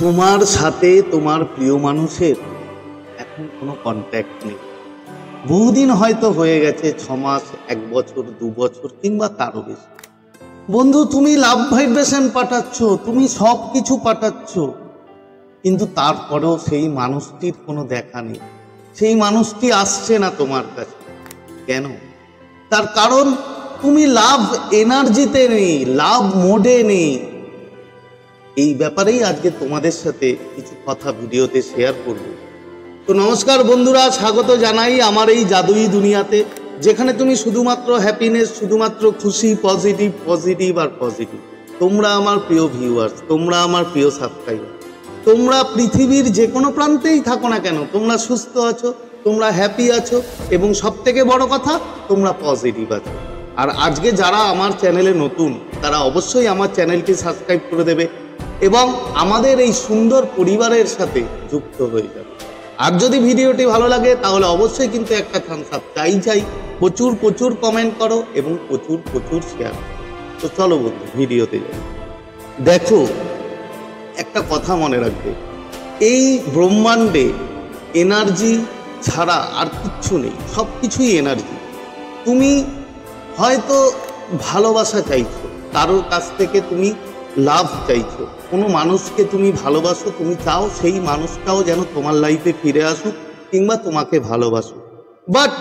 তোমার সাথে তোমার প্রিয় মানুষের এখন কোনো কন্ট্যাক্ট নেই। বহুদিন হয়তো হয়ে গেছে, 6 মাস, 1 বছর, 2 বছর কিংবা তারও বেশি। বন্ধু, তুমি লাভ ভাইব্রেশন পাঠাচ্ছ, তুমি সব কিছু পাঠাচ্ছ, কিন্তু তারপরেও সেই মানুষটির কোনো দেখা নেই। সেই মানুষটি আসছে না তোমার কাছে। কেন? তার কারণ তুমি লাভ এনার্জিতে নেই, লাভ মোডে নেই। এই ব্যাপারেই আজকে তোমাদের সাথে কিছু কথা ভিডিওতে শেয়ার করব। তো নমস্কার বন্ধুরা, স্বাগত জানাই আমার এই জাদুই দুনিয়াতে, যেখানে তুমি শুধুমাত্র হ্যাপিনেস, শুধুমাত্র খুশি, পজিটিভ পজিটিভ আর পজিটিভ। তোমরা আমার প্রিয় ভিউয়ার্স, তোমরা আমার প্রিয় সাবস্ক্রাইবার, তোমরা পৃথিবীর যে কোনো প্রান্তেই থাকো না কেন, তোমরা সুস্থ আছো, তোমরা হ্যাপি আছো, এবং সব থেকে বড় কথা তোমরা পজিটিভ আছো। আর আজকে যারা আমার চ্যানেলে নতুন, তারা অবশ্যই আমার চ্যানেলটি সাবস্ক্রাইব করে দেবে এবং আমাদের এই সুন্দর পরিবারের সাথে যুক্ত হয়ে যাবে। আর যদি ভিডিওটি ভালো লাগে তাহলে অবশ্যই কিন্তু একটা থামস আপ চাই। প্রচুর প্রচুর কমেন্ট করো এবং প্রচুর প্রচুর শেয়ার করো। তো চলো বন্ধু, ভিডিওতে যাই। দেখো, একটা কথা মনে রাখবে, এই ব্রহ্মাণ্ডে এনার্জি ছাড়া আর কিচ্ছু নেই, সব কিছুই এনার্জি। তুমি হয়তো ভালোবাসা চাইছো, কারোর কাছ থেকে তুমি লাভ চাইছো, কোনো মানুষকে তুমি ভালোবাসো, তুমি চাও সেই মানুষটাও যেন তোমার লাইফে ফিরে আসুক কিংবা তোমাকে ভালোবাসো। বাট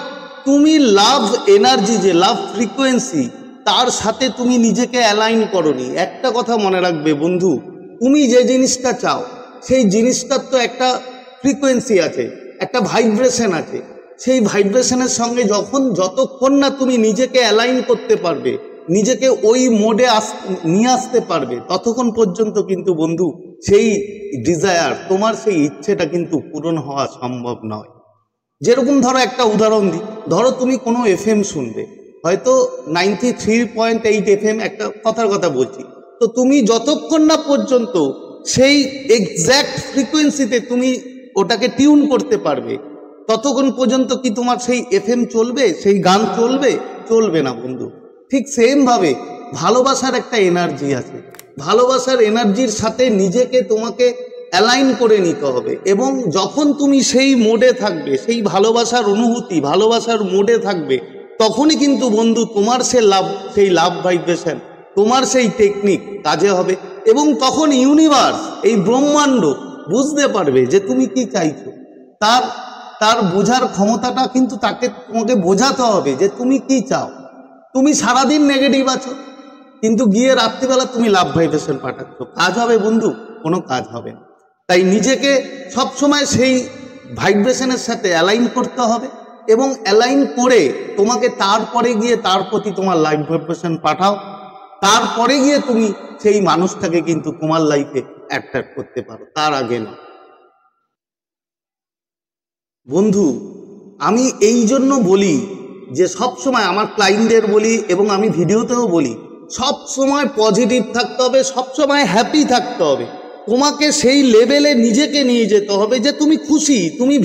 তুমি লাভ এনার্জি, যে লাভ ফ্রিকোয়েন্সি, তার সাথে তুমি নিজেকে অ্যালাইন করোনি। একটা কথা মনে রাখবে বন্ধু, তুমি যে জিনিসটা চাও সেই জিনিসটার তো একটা ফ্রিকোয়েন্সি আছে, একটা ভাইব্রেশন আছে। সেই ভাইব্রেশনের সঙ্গে যতক্ষণ না তুমি নিজেকে অ্যালাইন করতে পারবে, নিজেকে ওই মোডে নিয়ে আসতে পারবে, ততক্ষণ পর্যন্ত কিন্তু বন্ধু সেই ডিজায়ার, তোমার সেই ইচ্ছেটা কিন্তু পূরণ হওয়া সম্ভব নয়। যেরকম ধরো একটা উদাহরণ দিই, ধরো তুমি কোনো FM শুনবে, হয়তো 93.8 FM, একটা কথার কথা বলছি। তো তুমি যতক্ষণ না পর্যন্ত সেই এক্স্যাক্ট ফ্রিকোয়েন্সিতে তুমি ওটাকে টিউন করতে পারবে, ততক্ষণ পর্যন্ত কি তোমার সেই FM চলবে, সেই গান চলবে না বন্ধু। ঠিক সেমভাবে ভালোবাসার একটা এনার্জি আছে, ভালোবাসার এনার্জির সাথে নিজেকে তোমাকে অ্যালাইন করে নিতে হবে। এবং যখন তুমি সেই মোডে থাকবে, সেই ভালোবাসার অনুভূতি, ভালোবাসার মোডে থাকবে, তখনই কিন্তু বন্ধু তোমার সেই লাভ ভাইব্রেশন, তোমার সেই টেকনিক কাজে হবে। এবং তখন ইউনিভার্স, এই ব্রহ্মাণ্ড বুঝতে পারবে যে তুমি কি চাইছো। তার বোঝার ক্ষমতাটা কিন্তু তোমাকে বোঝাতে হবে যে তুমি কি চাও। তুমি সারাদিন নেগেটিভ আছো, কিন্তু গিয়ে রাত্রিবেলা তুমি লাভ ভাইব্রেশন পাঠাচ্ছ, কাজ হবে বন্ধু? কোনো কাজ হবে না। তাই নিজেকে সবসময় সেই ভাইব্রেশনের সাথে অ্যালাইন করতে হবে, এবং অ্যালাইন করে তোমাকে তারপরে গিয়ে তার প্রতি তোমার লাইফ ভাইব্রেশন পাঠাও। তারপরে গিয়ে তুমি সেই মানুষটাকে কিন্তু তোমার লাইফে অ্যাট্রাক্ট করতে পারো, তার আগে না। বন্ধু, আমি এই জন্য বলি যে সবসময় আমার ক্লায়েন্টদের বলি এবং আমি ভিডিওতেও বলি, সবসময় পজিটিভ থাকতে হবে, সবসময় হ্যাপি থাকতে হবে। তোমাকে সেই লেভেলে নিজেকে নিয়ে যেতে হবে যে তুমি খুশি, তুমি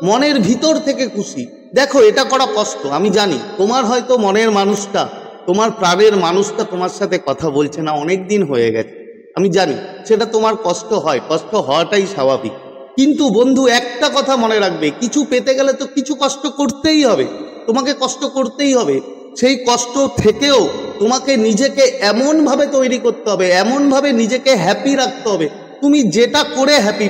মনের ভিতর থেকে খুশি। দেখো, এটা করা কষ্ট, আমি জানি। তোমার হয়তো মনের মানুষটা, তোমার প্রাণের মানুষটা তোমার সাথে কথা বলছে না, অনেক দিন হয়ে গেছে, আমি জানি। সেটা তোমার কষ্ট হয়, কষ্ট হওয়াটাই স্বাভাবিক। কিন্তু বন্ধু, একটা কথা মনে রাখবে, কিছু পেতে গেলে তো কিছু কষ্ট করতেই হবে, তোমাকে কষ্ট করতেই হবে। সেই কষ্ট থেকেও তোমাকে নিজেকে এমনভাবে তৈরি করতে হবে, এমনভাবে নিজেকে হ্যাপি রাখতে হবে, তুমি যেটা করে হ্যাপি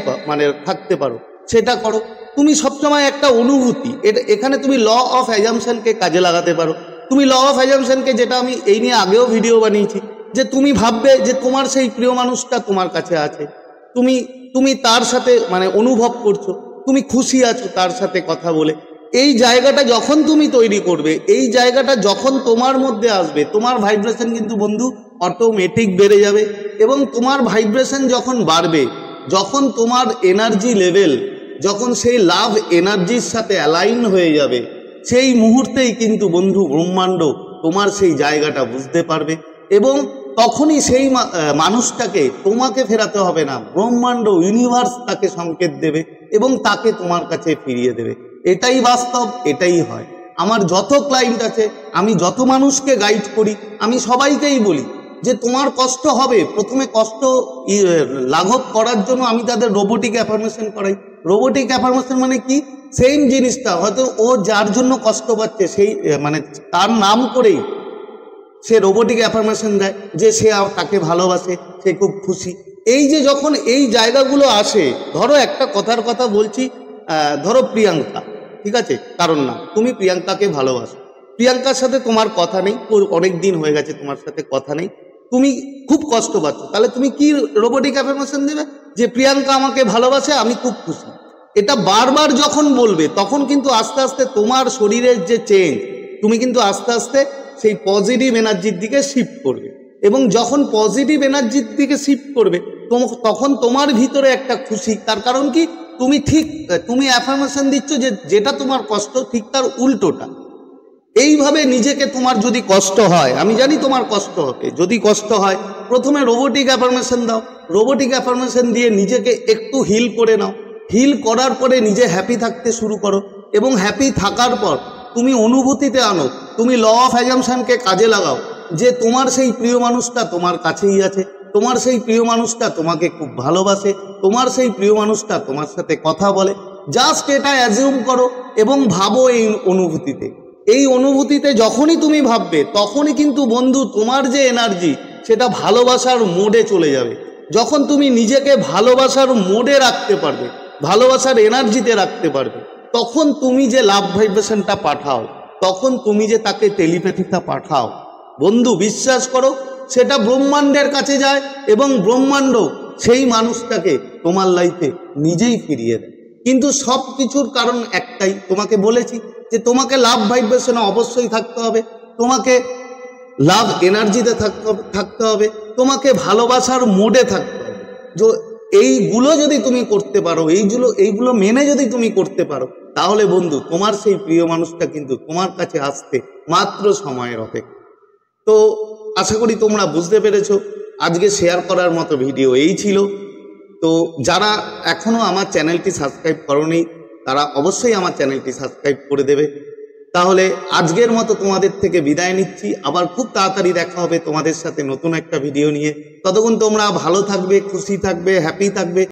থাকতে পারো সেটা করো। তুমি সবসময় একটা অনুভূতি, এখানে তুমি ল অফ অ্যাজাম্পশনকে কাজে লাগাতে পারো। তুমি ল অফ অ্যাজাম্পশনকে, যেটা আমি এই নিয়ে আগেও ভিডিও বানিয়েছি, যে তুমি ভাববে যে তোমার সেই প্রিয় মানুষটা তোমার কাছে আছে, তুমি তার সাথে অনুভব করছো, তুমি খুশি আছো তার সাথে কথা বলে। এই জায়গাটা যখন তুমি তৈরি করবে, এই জায়গাটা যখন তোমার মধ্যে আসবে, তোমার ভাইব্রেশন কিন্তু বন্ধু অটোমেটিক বেড়ে যাবে। এবং তোমার ভাইব্রেশন যখন বাড়বে, যখন তোমার এনার্জি লেভেল যখন সেই লাভ এনার্জির সাথে অ্যালাইন হয়ে যাবে, সেই মুহূর্তেই কিন্তু বন্ধু ব্রহ্মাণ্ড তোমার সেই জায়গাটা বুঝতে পারবে। এবং তখনই সেই মানুষটাকে তোমাকে ফেরাতে হবে না, ব্রহ্মাণ্ড, ইউনিভার্স তাকে সংকেত দেবে এবং তাকে তোমার কাছে ফিরিয়ে দেবে। এটাই বাস্তব, এটাই হয়। আমার যত ক্লায়েন্ট আছে, আমি যত মানুষকে গাইড করি, আমি সবাইকেই বলি যে তোমার কষ্ট হবে, প্রথমে কষ্ট লাঘব করার জন্য আমি তাদের রোবোটিক অ্যাফার্মেশন করাই। রোবোটিক অ্যাফার্মেশন মানে কি? সেম জিনিসটা হয়তো ও যার জন্য কষ্ট পাচ্ছে সেই মানে তার নাম করেই সে রোবোটিক অ্যাফার্মেশন দেয় যে সে তাকে ভালোবাসে, সে খুব খুশি। এই যে যখন এই জায়গাগুলো আসে, ধরো একটা কথার কথা বলছি, ধরো প্রিয়াঙ্কা, ঠিক আছে, কারণ না, তুমি প্রিয়াঙ্কাকে ভালোবাসো, প্রিয়াঙ্কার সাথে তোমার কথা নেই, অনেক দিন হয়ে গেছে তোমার সাথে কথা নেই, তুমি খুব কষ্ট পাচ্ছ, তাহলে তুমি কি রোবোটিক অ্যাফার্মেশন দেবে? যে প্রিয়াঙ্কা আমাকে ভালোবাসে, আমি খুব খুশি। এটা বারবার যখন বলবে তখন কিন্তু আস্তে আস্তে তোমার শরীরের যে চেঞ্জ, তুমি কিন্তু আস্তে আস্তে সেই পজিটিভ এনার্জির দিকে শিফট করবে। এবং যখন পজিটিভ এনার্জির দিকে শিফট করবে তখন তোমার ভিতরে একটা খুশি। তার কারণ কি? তুমি অ্যাফার্মেশন দিচ্ছ যে যেটা তোমার কষ্ট ঠিক তার উল্টোটা। এইভাবে নিজেকে, তোমার যদি কষ্ট হয়, আমি জানি তোমার কষ্ট হবে, যদি কষ্ট হয় প্রথমে রোবোটিক অ্যাফার্মেশন দাও, রোবোটিক অ্যাফার্মেশন দিয়ে নিজেকে একটু হিল করে নাও, হিল করার পরে নিজে হ্যাপি থাকতে শুরু করো। এবং হ্যাপি থাকার পর তুমি অনুভূতিতে আনো, তুমি ল অফ অ্যাজাম্পশনকে কাজে লাগাও যে তোমার সেই প্রিয় মানুষটা তোমার কাছেই আছে, তোমার সেই প্রিয় মানুষটা তোমাকে খুব ভালোবাসে, তোমার সেই প্রিয় মানুষটা তোমার সাথে কথা বলে। জাস্ট এটা অ্যাজিউম করো এবং ভাবো এই অনুভূতিতে। এই অনুভূতিতে যখনই তুমি ভাববে তখনই কিন্তু বন্ধু তোমার যে এনার্জি সেটা ভালোবাসার মোডে চলে যাবে। যখন তুমি নিজেকে ভালোবাসার মোডে রাখতে পারবে, ভালোবাসার এনার্জিতে রাখতে পারবে, তখন তুমি যে লাভ ভাইব্রেশনটা পাঠাও, তখন তুমি যে তাকে টেলিপ্যাথিটা পাঠাও, বন্ধু বিশ্বাস করো সেটা ব্রহ্মাণ্ডের কাছে যায় এবং ব্রহ্মাণ্ড সেই মানুষটাকে তোমার লাইফে নিজেই ফিরিয়ে দেয়। কিন্তু সব কিছুর কারণ একটাই, তোমাকে বলেছি যে তোমাকে লাভ ভাইব্রেশনে অবশ্যই থাকতে হবে, তোমাকে লাভ এনার্জিতে থাকতে হবে, তোমাকে ভালোবাসার মোডে থাকতে হবে। এইগুলো যদি তুমি করতে পারো, এইগুলো মেনে যদি তুমি করতে পারো, তাহলে বন্ধু তোমার সেই প্রিয় মানুষটা কিন্তু তোমার কাছে আসতে মাত্র সময়ের অপেক্ষা। তো আশা করি তোমরা বুঝতে পেরেছো। আজকে শেয়ার করার মতো ভিডিও এই ছিল। তো যারা এখনো আমার চ্যানেলটি সাবস্ক্রাইব করোনি তারা অবশ্যই আমার চ্যানেলটি সাবস্ক্রাইব করে দেবে। তাহলে আজকের মতো তোমাদের থেকে বিদায় নিচ্ছি, আবার খুব তাড়াতাড়ি দেখা হবে তোমাদের সাথে নতুন একটা ভিডিও নিয়ে। ততক্ষণ তোমরা ভালো থাকবে, খুশি থাকবে, হ্যাপি থাকবে।